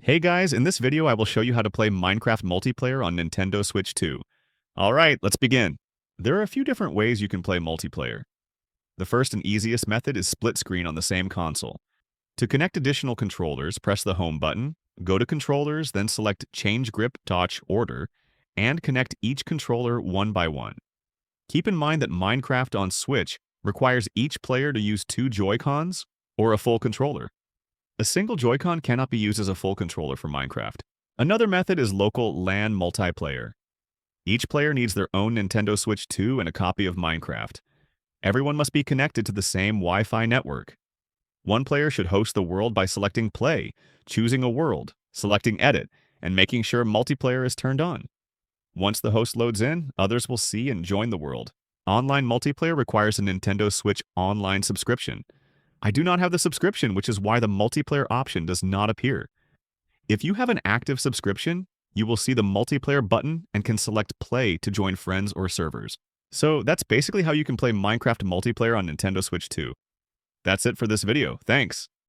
Hey guys, in this video I will show you how to play Minecraft multiplayer on Nintendo Switch 2. Alright, let's begin. There are a few different ways you can play multiplayer. The first and easiest method is split screen on the same console. To connect additional controllers, press the Home button, go to Controllers, then select Change Grip Touch Order, and connect each controller one by one. Keep in mind that Minecraft on Switch requires each player to use two Joy-Cons or a full controller. A single Joy-Con cannot be used as a full controller for Minecraft. Another method is local LAN multiplayer. Each player needs their own Nintendo Switch 2 and a copy of Minecraft. Everyone must be connected to the same Wi-Fi network. One player should host the world by selecting Play, choosing a world, selecting Edit, and making sure multiplayer is turned on. Once the host loads in, others will see and join the world. Online multiplayer requires a Nintendo Switch Online subscription. I do not have the subscription, which is why the multiplayer option does not appear. If you have an active subscription, you will see the multiplayer button and can select Play to join friends or servers. So that's basically how you can play Minecraft multiplayer on Nintendo Switch 2. That's it for this video. Thanks.